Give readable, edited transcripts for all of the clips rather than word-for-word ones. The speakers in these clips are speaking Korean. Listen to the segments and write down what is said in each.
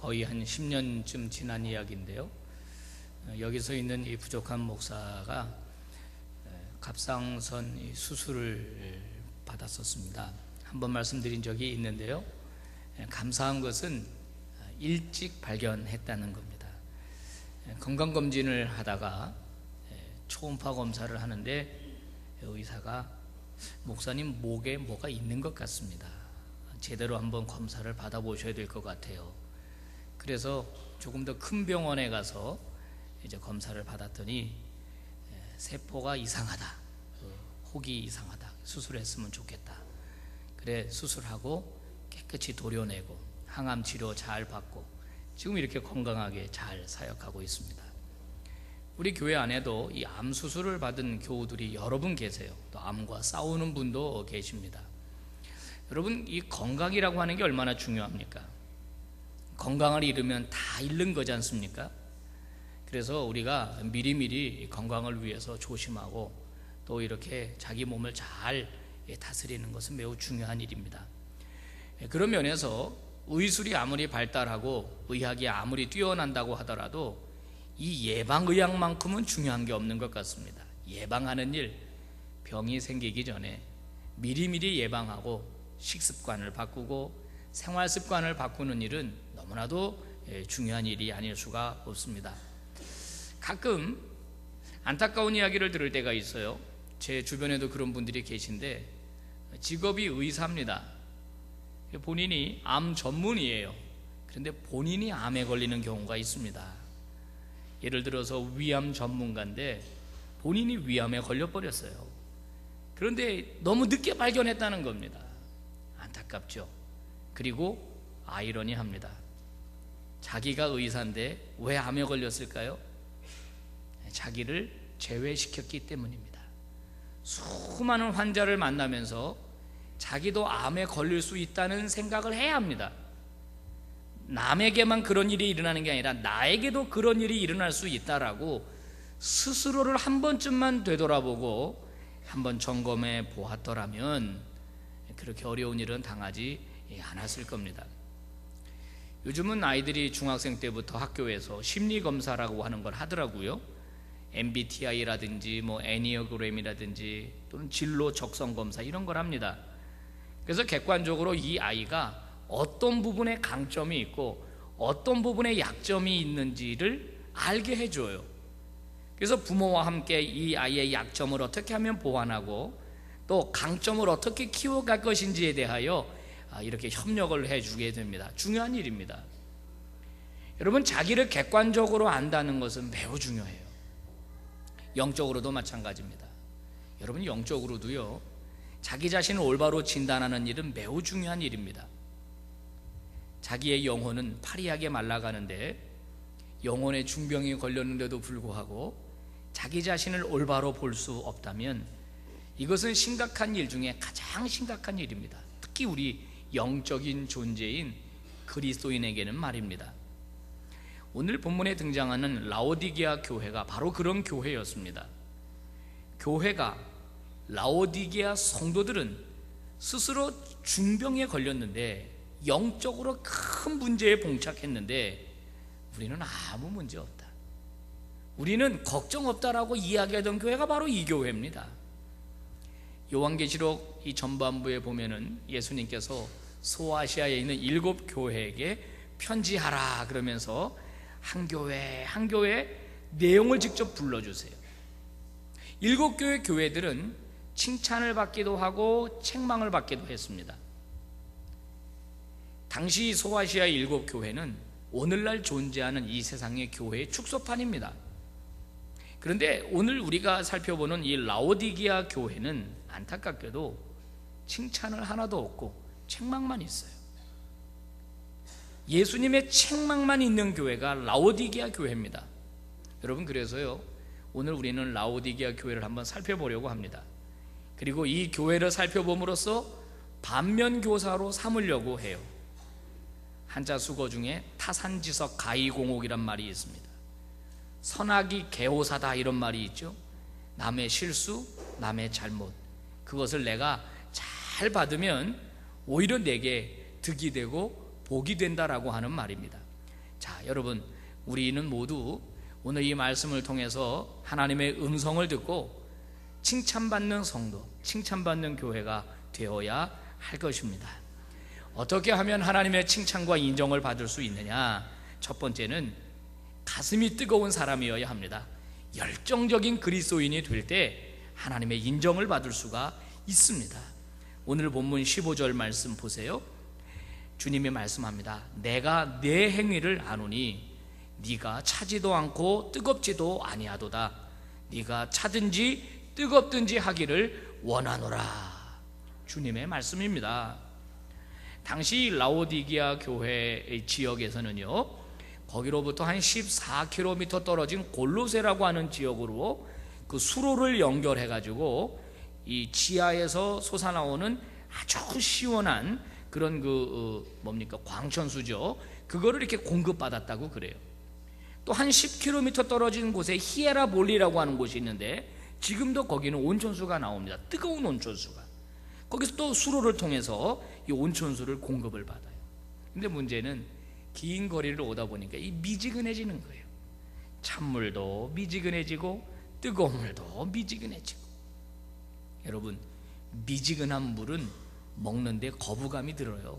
거의 한 10년쯤 지난 이야기인데요. 여기서 있는 이 부족한 목사가 갑상선 수술을 받았었습니다. 한번 말씀드린 적이 있는데요. 감사한 것은 일찍 발견했다는 겁니다. 건강검진을 하다가 초음파 검사를 하는데 의사가 목사님 목에 뭐가 있는 것 같습니다. 제대로 한번 검사를 받아보셔야 될 것 같아요. 그래서 조금 더 큰 병원에 가서 이제 검사를 받았더니 세포가 이상하다, 혹이 이상하다, 수술했으면 좋겠다. 그래 수술하고 깨끗이 도려내고 항암 치료 잘 받고 지금 이렇게 건강하게 잘 사역하고 있습니다. 우리 교회 안에도 이 암 수술을 받은 교우들이 여러 분 계세요. 또 암과 싸우는 분도 계십니다. 여러분, 이 건강이라고 하는 게 얼마나 중요합니까? 건강을 잃으면 다 잃는 거지 않습니까? 그래서 우리가 미리미리 건강을 위해서 조심하고 또 이렇게 자기 몸을 잘 다스리는 것은 매우 중요한 일입니다. 그런 면에서 의술이 아무리 발달하고 의학이 아무리 뛰어난다고 하더라도 이 예방의학만큼은 중요한 게 없는 것 같습니다. 예방하는 일, 병이 생기기 전에 미리미리 예방하고 식습관을 바꾸고 생활습관을 바꾸는 일은 너무나도 중요한 일이 아닐 수가 없습니다. 가끔 안타까운 이야기를 들을 때가 있어요. 제 주변에도 그런 분들이 계신데 직업이 의사입니다. 본인이 암 전문의예요. 그런데 본인이 암에 걸리는 경우가 있습니다. 예를 들어서 위암 전문가인데 본인이 위암에 걸려버렸어요. 그런데 너무 늦게 발견했다는 겁니다. 안타깝죠. 그리고 아이러니합니다. 자기가 의사인데 왜 암에 걸렸을까요? 자기를 제외시켰기 때문입니다. 수많은 환자를 만나면서 자기도 암에 걸릴 수 있다는 생각을 해야 합니다. 남에게만 그런 일이 일어나는 게 아니라 나에게도 그런 일이 일어날 수 있다라고 스스로를 한 번쯤만 되돌아보고 한번 점검해 보았더라면 그렇게 어려운 일은 당하지 않았을 겁니다. 요즘은 아이들이 중학생 때부터 학교에서 심리검사라고 하는 걸 하더라고요. MBTI라든지 애니어그램이라든지 또는 진로 적성검사 이런 걸 합니다. 그래서 객관적으로 이 아이가 어떤 부분에 강점이 있고 어떤 부분에 약점이 있는지를 알게 해줘요. 그래서 부모와 함께 이 아이의 약점을 어떻게 하면 보완하고 또 강점을 어떻게 키워갈 것인지에 대하여 이렇게 협력을 해주게 됩니다. 중요한 일입니다. 여러분, 자기를 객관적으로 안다는 것은 매우 중요해요. 영적으로도 마찬가지입니다. 여러분, 영적으로도요, 자기 자신을 올바로 진단하는 일은 매우 중요한 일입니다. 자기의 영혼은 파리하게 말라가는데 영혼의 중병이 걸렸는데도 불구하고 자기 자신을 올바로 볼 수 없다면 이것은 심각한 일 중에 가장 심각한 일입니다. 특히 우리 영적인 존재인 그리스도인에게는 말입니다. 오늘 본문에 등장하는 라오디게아 교회가 바로 그런 교회였습니다. 교회가 라오디게아 성도들은 스스로 중병에 걸렸는데 영적으로 큰 문제에 봉착했는데 우리는 아무 문제 없다, 우리는 걱정 없다라고 이야기하던 교회가 바로 이 교회입니다. 요한계시록 이 전반부에 보면은 예수님께서 소아시아에 있는 7 교회에게 편지하라 그러면서 한 교회 한 교회 내용을 직접 불러주세요. 7 교회 교회들은 칭찬을 받기도 하고 책망을 받기도 했습니다. 당시 소아시아 7 교회는 오늘날 존재하는 이 세상의 교회의 축소판입니다. 그런데 오늘 우리가 살펴보는 이 라오디게아 교회는 안타깝게도 칭찬을 하나도 없고 책망만 있어요. 예수님의 책망만 있는 교회가 라오디게아 교회입니다. 여러분, 그래서요 오늘 우리는 라오디게아 교회를 한번 살펴보려고 합니다. 그리고 이 교회를 살펴봄으로써 반면교사로 삼으려고 해요. 한자 수거 중에 타산지석 가이공옥이란 말이 있습니다. 선악이 개호사다 이런 말이 있죠. 남의 실수, 남의 잘못, 그것을 내가 잘 받으면 오히려 내게 득이 되고 복이 된다라고 하는 말입니다. 자, 여러분, 우리는 모두 오늘 이 말씀을 통해서 하나님의 음성을 듣고 칭찬받는 성도, 칭찬받는 교회가 되어야 할 것입니다. 어떻게 하면 하나님의 칭찬과 인정을 받을 수 있느냐? 첫 번째는 가슴이 뜨거운 사람이어야 합니다. 열정적인 그리스도인이 될 때 하나님의 인정을 받을 수가 있습니다. 오늘 본문 15절 말씀 보세요. 주님이 말씀합니다. 내가 내 행위를 아노니 네가 차지도 않고 뜨겁지도 아니하도다. 네가 차든지 뜨겁든지 하기를 원하노라. 주님의 말씀입니다. 당시 라오디게아 교회의 지역에서는요, 거기로부터 한 14km 떨어진 골로새라고 하는 지역으로 그 수로를 연결해 가지고 이 지하에서 솟아나오는 아주 시원한 그런 광천수죠. 그거를 이렇게 공급받았다고 그래요. 또 한 10km 떨어진 곳에 히에라볼리라고 하는 곳이 있는데 지금도 거기는 온천수가 나옵니다. 뜨거운 온천수가. 거기서 또 수로를 통해서 이 온천수를 공급을 받아요. 근데 문제는 긴 거리를 오다 보니까 이 미지근해지는 거예요. 찬물도 미지근해지고 뜨거운 물도 미지근해지고. 여러분, 미지근한 물은 먹는데 거부감이 들어요.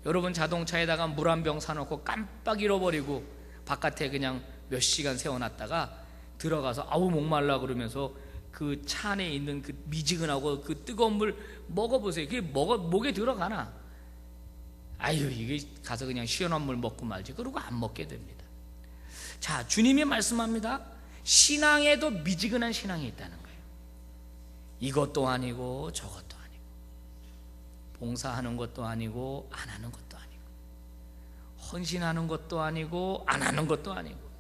여러분, 자동차에다가 물 한 병 사놓고 깜빡 잃어버리고 바깥에 그냥 몇 시간 세워놨다가 들어가서 아우 목말라 그러면서 그 차 안에 있는 그 미지근하고 그 뜨거운 물 먹어보세요. 그게 목에 들어가나? 아유, 이게 가서 그냥 시원한 물 먹고 말지. 그러고 안 먹게 됩니다. 자, 주님이 말씀합니다. 신앙에도 미지근한 신앙이 있다는 거예요. 이것도 아니고 저것도 아니고, 봉사하는 것도 아니고 안 하는 것도 아니고, 헌신하는 것도 아니고 안 하는 것도 아니고,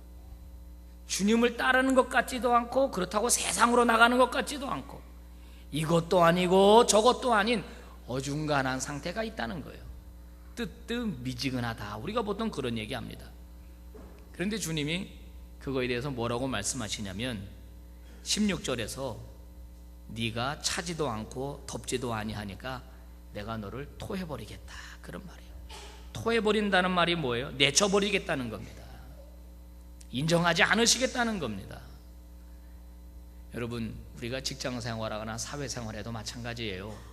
주님을 따르는 것 같지도 않고 그렇다고 세상으로 나가는 것 같지도 않고, 이것도 아니고 저것도 아닌 어중간한 상태가 있다는 거예요. 미지근하다. 우리가 보통 그런 얘기합니다. 그런데 주님이 그거에 대해서 뭐라고 말씀하시냐면 16절에서 네가 차지도 않고 덥지도 아니하니까 내가 너를 토해버리겠다, 그런 말이에요. 토해버린다는 말이 뭐예요? 내쳐버리겠다는 겁니다. 인정하지 않으시겠다는 겁니다. 여러분, 우리가 직장생활하거나 사회생활에도 마찬가지예요.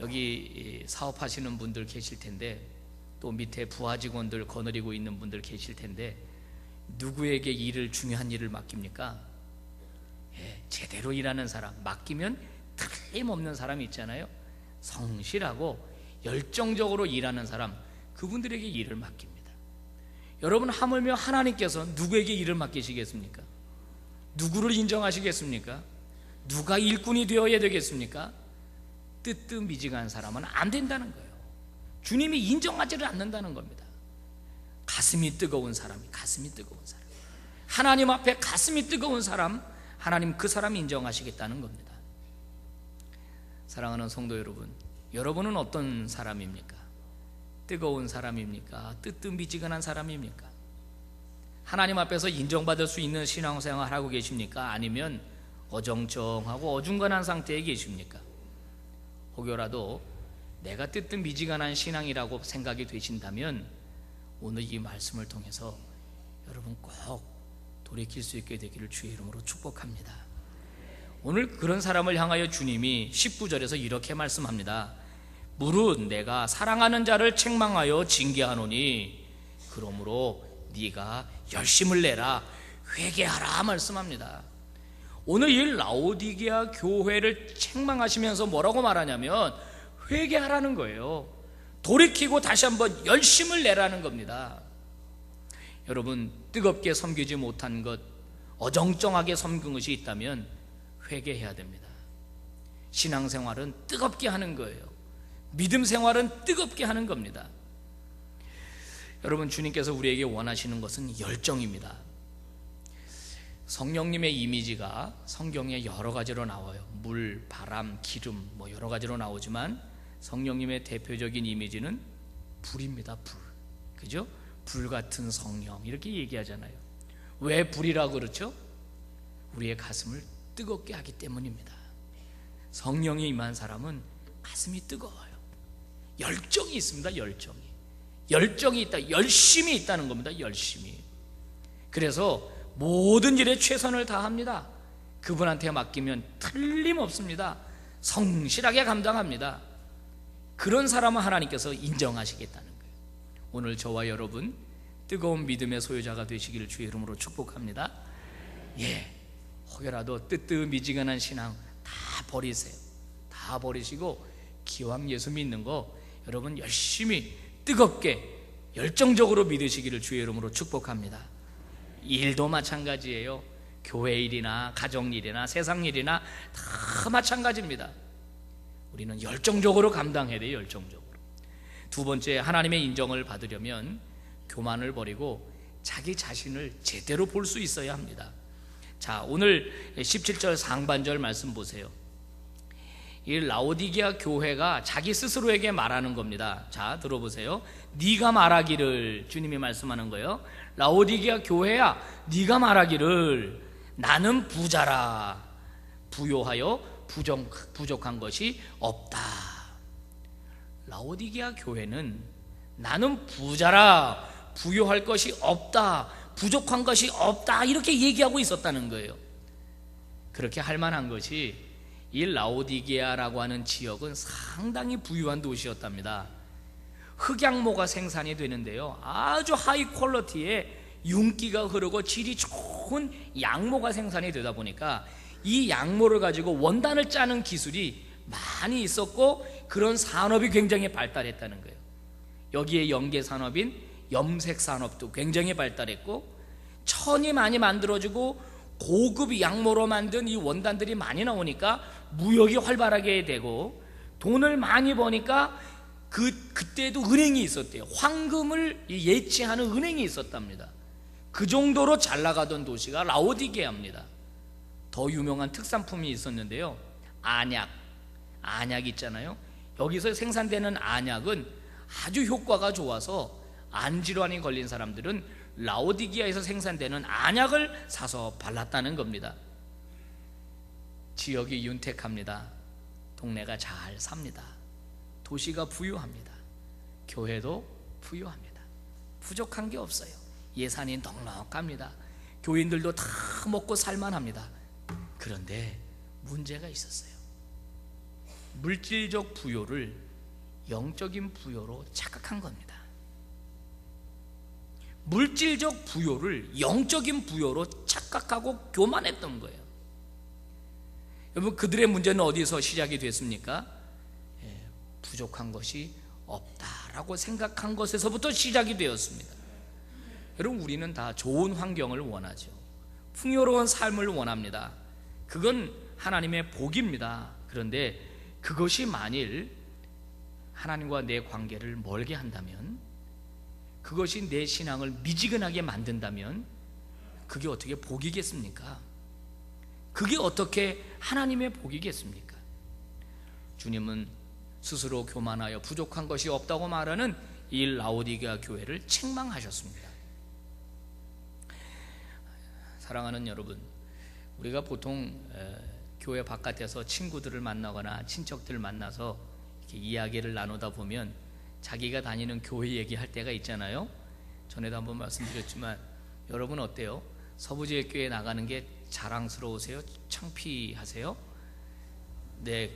여기 사업하시는 분들 계실 텐데, 또 밑에 부하 직원들 거느리고 있는 분들 계실 텐데, 누구에게 중요한 일을 맡깁니까? 제대로 일하는 사람, 맡기면 틀림없는 사람이 있잖아요. 성실하고 열정적으로 일하는 사람, 그분들에게 일을 맡깁니다. 여러분, 하물며 하나님께서 누구에게 일을 맡기시겠습니까? 누구를 인정하시겠습니까? 누가 일꾼이 되어야 되겠습니까? 뜨뜻미지근한 사람은 안 된다는 거예요. 주님이 인정하지를 않는다는 겁니다. 가슴이 뜨거운 사람이, 가슴이 뜨거운 사람, 하나님 앞에 가슴이 뜨거운 사람, 하나님 그 사람 인정하시겠다는 겁니다. 사랑하는 성도 여러분, 여러분은 어떤 사람입니까? 뜨거운 사람입니까? 뜨뜻미지근한 사람입니까? 하나님 앞에서 인정받을 수 있는 신앙생활 하고 계십니까? 아니면 어정쩡하고 어중간한 상태에 계십니까? 혹여라도 내가 뜨뜻미지근한 신앙이라고 생각이 되신다면 오늘 이 말씀을 통해서 여러분 꼭 돌이킬 수 있게 되기를 주의 이름으로 축복합니다. 오늘 그런 사람을 향하여 주님이 19절에서 이렇게 말씀합니다. 무릇 내가 사랑하는 자를 책망하여 징계하노니 그러므로 네가 열심을 내라, 회개하라 말씀합니다. 오늘 이 라오디게아 교회를 책망하시면서 뭐라고 말하냐면 회개하라는 거예요. 돌이키고 다시 한번 열심을 내라는 겁니다. 여러분, 뜨겁게 섬기지 못한 것, 어정쩡하게 섬긴 것이 있다면 회개해야 됩니다. 신앙생활은 뜨겁게 하는 거예요. 믿음 생활은 뜨겁게 하는 겁니다. 여러분, 주님께서 우리에게 원하시는 것은 열정입니다. 성령님의 이미지가 성경에 여러 가지로 나와요. 물, 바람, 기름 여러 가지로 나오지만 성령님의 대표적인 이미지는 불입니다. 불. 그죠? 불 같은 성령 이렇게 얘기하잖아요. 왜 불이라고 그렇죠? 우리의 가슴을 뜨겁게 하기 때문입니다. 성령이 임한 사람은 가슴이 뜨거워요. 열정이 있습니다. 열정이. 열정이 있다, 열심이 있다는 겁니다. 열심이. 그래서 모든 일에 최선을 다합니다. 그분한테 맡기면 틀림없습니다. 성실하게 감당합니다. 그런 사람은 하나님께서 인정하시겠다는 거예요. 오늘 저와 여러분 뜨거운 믿음의 소유자가 되시기를 주의 이름으로 축복합니다. 혹여라도 뜨뜻미지근한 신앙 다 버리세요. 다 버리시고 기왕 예수 믿는 거 여러분 열심히 뜨겁게 열정적으로 믿으시기를 주의 이름으로 축복합니다. 일도 마찬가지예요. 교회 일이나 가정 일이나 세상 일이나 다 마찬가지입니다. 우리는 열정적으로 감당해야 돼요. 열정적으로. 두 번째, 하나님의 인정을 받으려면 교만을 버리고 자기 자신을 제대로 볼 수 있어야 합니다. 자, 오늘 17절 상반절 말씀 보세요. 이 라오디게아 교회가 자기 스스로에게 말하는 겁니다. 자, 들어보세요. 네가 말하기를, 주님이 말씀하는 거예요. 라오디게아 교회야, 네가 말하기를 나는 부자라, 부요하여 부족한 것이 없다. 라오디게아 교회는 나는 부자라, 부요할 것이 없다, 부족한 것이 없다, 이렇게 얘기하고 있었다는 거예요. 그렇게 할 만한 것이 이 라오디게아라고 하는 지역은 상당히 부유한 도시였답니다. 흑양모가 생산이 되는데요, 아주 하이 퀄리티의 윤기가 흐르고 질이 좋은 양모가 생산이 되다 보니까 이 양모를 가지고 원단을 짜는 기술이 많이 있었고 그런 산업이 굉장히 발달했다는 거예요. 여기에 연계산업인 염색산업도 굉장히 발달했고 천이 많이 만들어지고 고급 양모로 만든 이 원단들이 많이 나오니까 무역이 활발하게 되고 돈을 많이 버니까 그때도 은행이 있었대요. 황금을 예치하는 은행이 있었답니다. 그 정도로 잘 나가던 도시가 라오디게아입니다. 더 유명한 특산품이 있었는데요, 안약 있잖아요. 여기서 생산되는 안약은 아주 효과가 좋아서 안질환이 걸린 사람들은 라오디게아에서 생산되는 안약을 사서 발랐다는 겁니다. 지역이 윤택합니다. 동네가 잘 삽니다. 도시가 부유합니다. 교회도 부유합니다. 부족한 게 없어요. 예산이 넉넉합니다. 교인들도 다 먹고 살만합니다. 그런데 문제가 있었어요. 물질적 부요를 영적인 부요로 착각한 겁니다. 물질적 부요를 영적인 부요로 착각하고 교만했던 거예요. 여러분, 그들의 문제는 어디서 시작이 됐습니까? 부족한 것이 없다라고 생각한 것에서부터 시작이 되었습니다. 여러분, 우리는 다 좋은 환경을 원하죠. 풍요로운 삶을 원합니다. 그건 하나님의 복입니다. 그런데 그것이 만일 하나님과 내 관계를 멀게 한다면, 그것이 내 신앙을 미지근하게 만든다면 그게 어떻게 복이겠습니까? 그게 어떻게 하나님의 복이겠습니까? 주님은 스스로 교만하여 부족한 것이 없다고 말하는 이 라오디게아 교회를 책망하셨습니다. 사랑하는 여러분, 우리가 보통 교회 바깥에서 친구들을 만나거나 친척들을 만나서 이렇게 이야기를 나누다 보면 자기가 다니는 교회 얘기할 때가 있잖아요. 전에도 한번 말씀드렸지만 여러분 어때요? 서부지역교회 나가는 게 자랑스러우세요? 창피하세요? 네,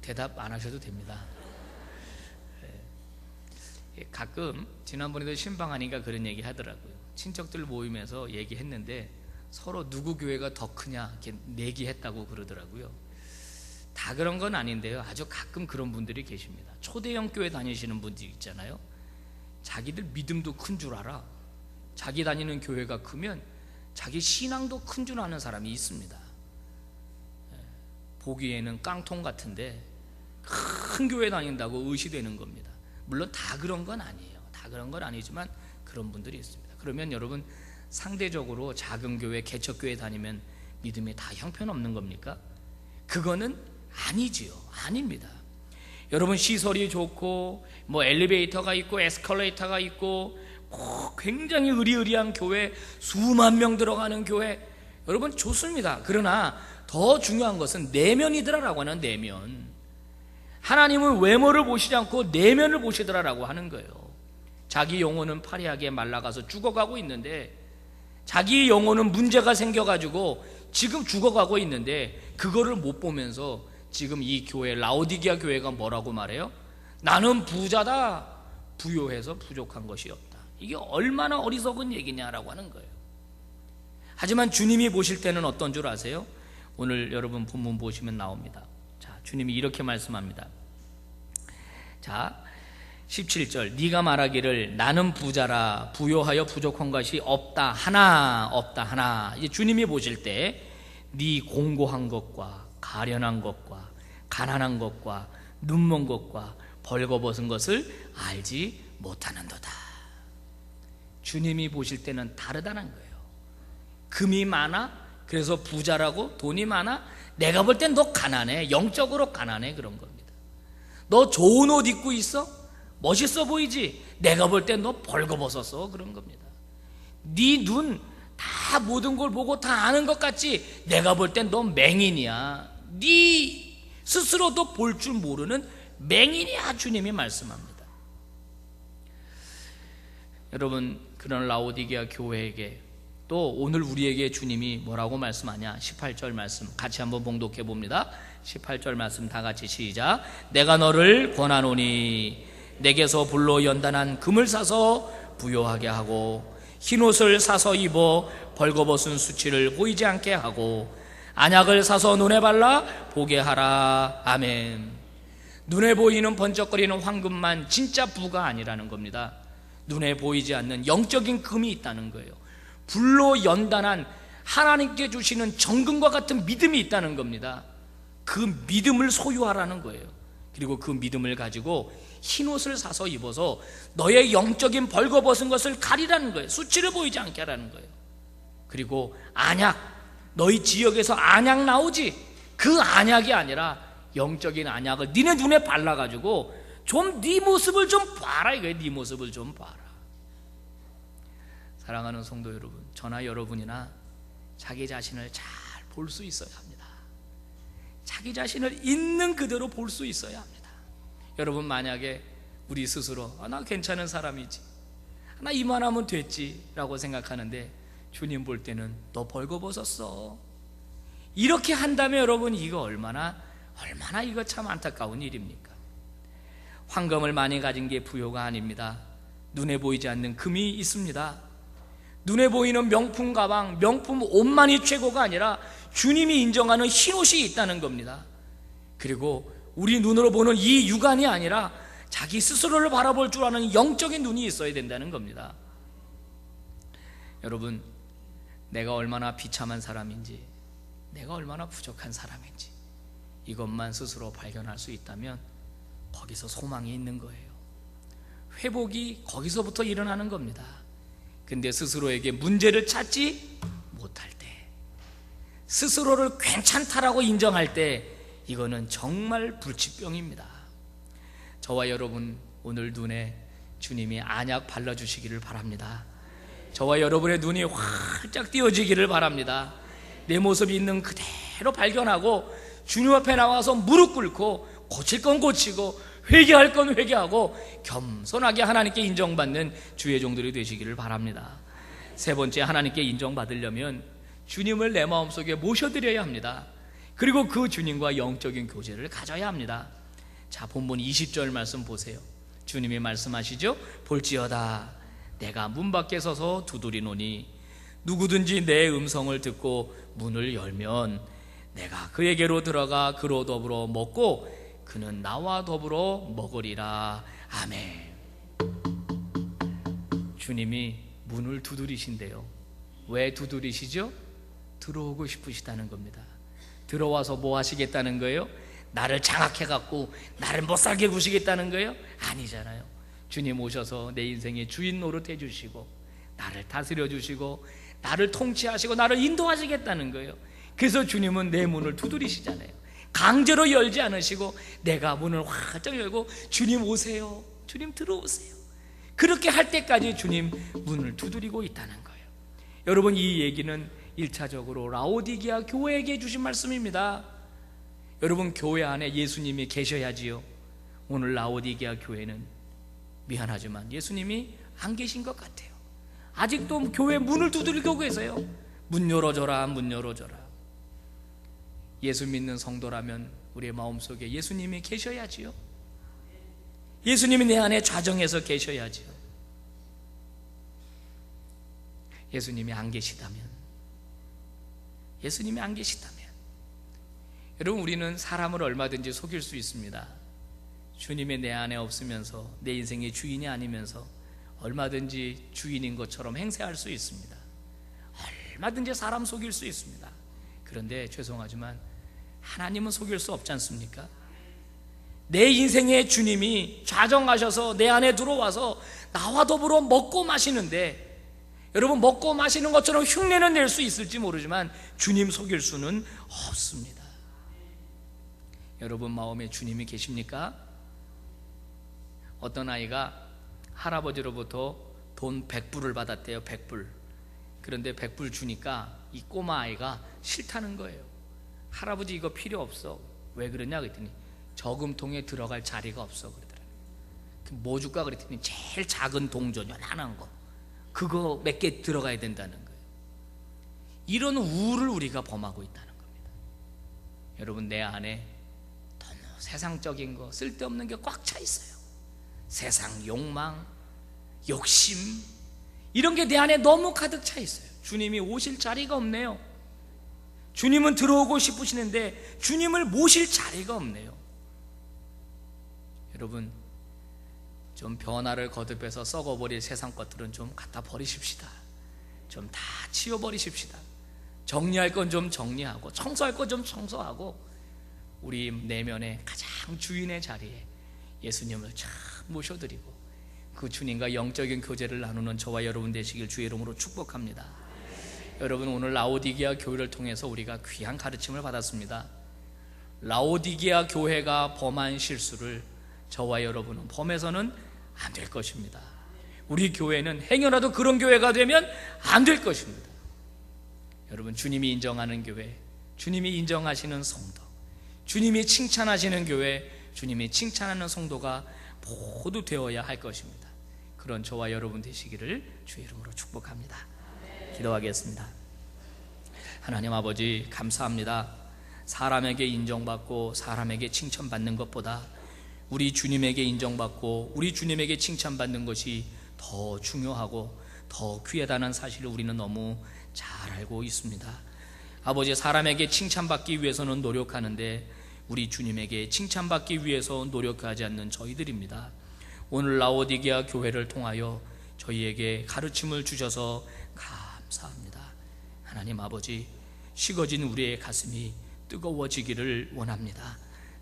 대답 안 하셔도 됩니다. 가끔 지난번에도 신방하니까 그런 얘기 하더라고요. 친척들 모임에서 얘기했는데 서로 누구 교회가 더 크냐 이렇게 내기했다고 그러더라고요. 다 그런 건 아닌데요, 아주 가끔 그런 분들이 계십니다. 초대형 교회 다니시는 분들 있잖아요. 자기들 믿음도 큰 줄 알아. 자기 다니는 교회가 크면 자기 신앙도 큰 줄 아는 사람이 있습니다. 보기에는 깡통 같은데 큰 교회 다닌다고 의시되는 겁니다. 물론 다 그런 건 아니에요. 다 그런 건 아니지만 그런 분들이 있습니다. 그러면 여러분, 상대적으로 작은 교회, 개척교회 다니면 믿음에 다 형편없는 겁니까? 그거는 아니지요. 아닙니다. 여러분, 시설이 좋고 뭐 엘리베이터가 있고 에스컬레이터가 있고 굉장히 의리의리한 교회, 수만 명 들어가는 교회, 여러분 좋습니다. 그러나 더 중요한 것은 내면이더라라고 하는 내면. 하나님은 외모를 보시지 않고 내면을 보시더라라고 하는 거예요. 자기 영혼은 파리하게 말라가서 죽어가고 있는데, 자기 영혼은 문제가 생겨가지고 지금 죽어가고 있는데, 그거를 못 보면서 지금 이 교회, 라오디게아 교회가 뭐라고 말해요? 나는 부자다, 부요해서 부족한 것이 없다. 이게 얼마나 어리석은 얘기냐라고 하는 거예요. 하지만 주님이 보실 때는 어떤 줄 아세요? 오늘 여러분 본문 보시면 나옵니다. 자, 주님이 이렇게 말씀합니다. 자, 17절, 네가 말하기를 나는 부자라 부요하여 부족한 것이 없다 하나, 없다 하나. 이제 주님이 보실 때 네 공고한 것과 가련한 것과 가난한 것과 눈먼 것과 벌거벗은 것을 알지 못하는도다. 주님이 보실 때는 다르다는 거예요. 금이 많아? 그래서 부자라고? 돈이 많아? 내가 볼 땐 너 가난해, 영적으로 가난해, 그런 겁니다. 너 좋은 옷 입고 있어? 멋있어 보이지? 내가 볼 땐 너 벌거벗었어, 그런 겁니다. 네 눈 다 모든 걸 보고 다 아는 것 같지? 내가 볼 땐 너 맹인이야. 네 스스로도 볼 줄 모르는 맹인이야, 주님이 말씀합니다. 여러분, 그런 라오디게아 교회에게 또 오늘 우리에게 주님이 뭐라고 말씀하냐? 18절 말씀 같이 한번 봉독해 봅니다. 18절 말씀 다 같이 시작. 내가 너를 권하노니 내게서 불로 연단한 금을 사서 부요하게 하고 흰옷을 사서 입어 벌거벗은 수치를 보이지 않게 하고 안약을 사서 눈에 발라 보게 하라. 아멘. 눈에 보이는 번쩍거리는 황금만 진짜 부가 아니라는 겁니다. 눈에 보이지 않는 영적인 금이 있다는 거예요. 불로 연단한 하나님께 주시는 정금과 같은 믿음이 있다는 겁니다. 그 믿음을 소유하라는 거예요. 그리고 그 믿음을 가지고 흰옷을 사서 입어서 너의 영적인 벌거벗은 것을 가리라는 거예요. 수치를 보이지 않게 하라는 거예요. 그리고 안약, 너희 지역에서 안약 나오지? 그 안약이 아니라 영적인 안약을 니네 눈에 발라가지고 좀 네 모습을 좀 봐라 이거예요. 네 모습을 좀 봐라. 사랑하는 성도 여러분, 저나 여러분이나 자기 자신을 잘 볼 수 있어야 합니다. 자기 자신을 있는 그대로 볼 수 있어야 합니다. 여러분, 만약에 우리 스스로 나 괜찮은 사람이지, 나 이만하면 됐지 라고 생각하는데 주님 볼 때는 너 벌거벗었어, 이렇게 한다면 여러분, 이거 얼마나 이거 참 안타까운 일입니까? 황금을 많이 가진 게 부요가 아닙니다. 눈에 보이지 않는 금이 있습니다. 눈에 보이는 명품 가방, 명품 옷만이 최고가 아니라 주님이 인정하는 흰옷이 있다는 겁니다. 그리고 우리 눈으로 보는 이 육안이 아니라 자기 스스로를 바라볼 줄 아는 영적인 눈이 있어야 된다는 겁니다. 여러분, 내가 얼마나 비참한 사람인지, 내가 얼마나 부족한 사람인지 이것만 스스로 발견할 수 있다면 거기서 소망이 있는 거예요. 회복이 거기서부터 일어나는 겁니다. 근데 스스로에게 문제를 찾지 못할 때, 스스로를 괜찮다라고 인정할 때, 이거는 정말 불치병입니다. 저와 여러분, 오늘 눈에 주님이 안약 발라주시기를 바랍니다. 저와 여러분의 눈이 활짝 띄어지기를 바랍니다. 내 모습이 있는 그대로 발견하고 주님 앞에 나와서 무릎 꿇고 고칠 건 고치고 회개할 건 회개하고 겸손하게 하나님께 인정받는 주의 종들이 되시기를 바랍니다. 세 번째, 하나님께 인정받으려면 주님을 내 마음속에 모셔드려야 합니다. 그리고 그 주님과 영적인 교제를 가져야 합니다. 자, 본문 20절 말씀 보세요. 주님이 말씀하시죠. 볼지어다 내가 문 밖에 서서 두드리노니 누구든지 내 음성을 듣고 문을 열면 내가 그에게로 들어가 그로 더불어 먹고 그는 나와 더불어 먹으리라. 아멘. 주님이 문을 두드리신대요. 왜 두드리시죠? 들어오고 싶으시다는 겁니다. 들어와서 뭐 하시겠다는 거예요? 나를 장악해갖고 나를 못살게 구시겠다는 거예요? 아니잖아요. 주님 오셔서 내 인생의 주인 노릇 해주시고 나를 다스려 주시고 나를 통치하시고 나를 인도하시겠다는 거예요. 그래서 주님은 내 문을 두드리시잖아요. 강제로 열지 않으시고 내가 문을 활짝 열고 주님 오세요, 주님 들어오세요, 그렇게 할 때까지 주님 문을 두드리고 있다는 거예요. 여러분, 이 얘기는 1차적으로 라오디게아 교회에게 주신 말씀입니다. 여러분, 교회 안에 예수님이 계셔야지요. 오늘 라오디게아 교회는 미안하지만 예수님이 안 계신 것 같아요. 아직도 교회 문을 두드리고 계세요. 문 열어줘라, 문 열어줘라. 예수 믿는 성도라면 우리의 마음속에 예수님이 계셔야지요. 예수님이 내 안에 좌정해서 계셔야지요. 예수님이 안 계시다면, 예수님이 안 계시다면, 여러분, 우리는 사람을 얼마든지 속일 수 있습니다. 주님이 내 안에 없으면서, 내 인생의 주인이 아니면서 얼마든지 주인인 것처럼 행세할 수 있습니다. 얼마든지 사람 속일 수 있습니다. 그런데 죄송하지만 하나님은 속일 수 없지 않습니까? 내 인생의 주님이 좌정하셔서 내 안에 들어와서 나와 더불어 먹고 마시는데, 여러분, 먹고 마시는 것처럼 흉내는 낼 수 있을지 모르지만 주님 속일 수는 없습니다. 여러분 마음에 주님이 계십니까? 어떤 아이가 할아버지로부터 돈 100불을 받았대요. 100불. 그런데 100불 주니까 이 꼬마 아이가 싫다는 거예요. 할아버지 이거 필요 없어. 왜 그러냐 그랬더니 저금통에 들어갈 자리가 없어 그러더라고요. 뭐 줄까 그랬더니 제일 작은 동전 요만한 거, 그거 몇 개 들어가야 된다는 거예요. 이런 우를 우리가 범하고 있다는 겁니다. 여러분, 내 안에 너무 세상적인 거, 쓸데없는 게 꽉 차 있어요. 세상 욕망, 욕심, 이런 게 내 안에 너무 가득 차 있어요. 주님이 오실 자리가 없네요. 주님은 들어오고 싶으시는데 주님을 모실 자리가 없네요. 여러분, 좀 변화를 거듭해서 썩어버릴 세상 것들은 좀 갖다 버리십시다. 좀 다 치워버리십시다. 정리할 건 좀 정리하고, 청소할 건 좀 청소하고, 우리 내면의 가장 주인의 자리에 예수님을 참 모셔드리고 그 주님과 영적인 교제를 나누는 저와 여러분 되시길 주의 이름으로 축복합니다. 여러분, 오늘 라오디게아 교회를 통해서 우리가 귀한 가르침을 받았습니다. 라오디게아 교회가 범한 실수를 저와 여러분은 범해서는 안 될 것입니다. 우리 교회는 행여라도 그런 교회가 되면 안 될 것입니다. 여러분, 주님이 인정하는 교회, 주님이 인정하시는 성도, 주님이 칭찬하시는 교회, 주님이 칭찬하는 성도가 모두 되어야 할 것입니다. 그런 저와 여러분 되시기를 주의 이름으로 축복합니다. 기도하겠습니다. 하나님 아버지, 감사합니다. 사람에게 인정받고 사람에게 칭찬받는 것보다 우리 주님에게 인정받고 우리 주님에게 칭찬받는 것이 더 중요하고 더 귀하다는 사실을 우리는 너무 잘 알고 있습니다. 아버지, 사람에게 칭찬받기 위해서는 노력하는데 우리 주님에게 칭찬받기 위해서 노력하지 않는 저희들입니다. 오늘 라오디게아 교회를 통하여 저희에게 가르침을 주셔서 감사합니다. 하나님 아버지, 식어진 우리의 가슴이 뜨거워지기를 원합니다.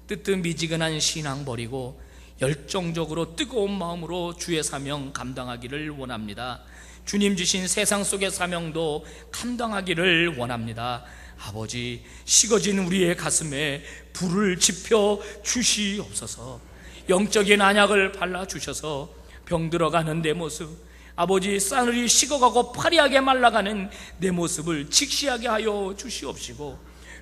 뜨뜻미지근한 신앙 버리고 열정적으로 뜨거운 마음으로 주의 사명 감당하기를 원합니다. 주님 주신 세상 속의 사명도 감당하기를 원합니다. 아버지, 식어진 우리의 가슴에 불을 지펴 주시옵소서. 영적인 안약을 발라주셔서 병들어가는 내 모습, 아버지, 싸늘히 식어가고 파리하게 말라가는 내 모습을 직시하게 하여 주시옵시고,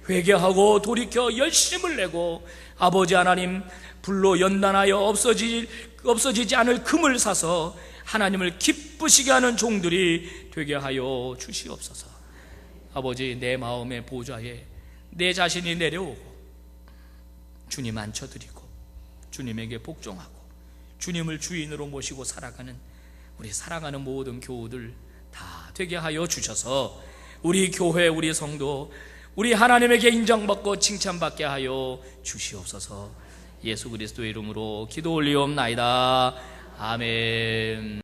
회개하고 돌이켜 열심을 내고 아버지 하나님, 불로 연단하여 없어지지 않을 금을 사서 하나님을 기쁘시게 하는 종들이 되게 하여 주시옵소서. 아버지, 내 마음의 보좌에 내 자신이 내려오고 주님 앉혀드리고 주님에게 복종하고 주님을 주인으로 모시고 살아가는 우리 사랑하는 모든 교우들 다 되게 하여 주셔서 우리 교회, 우리 성도, 우리 하나님에게 인정받고 칭찬받게 하여 주시옵소서. 예수 그리스도의 이름으로 기도 올리옵나이다. 아멘.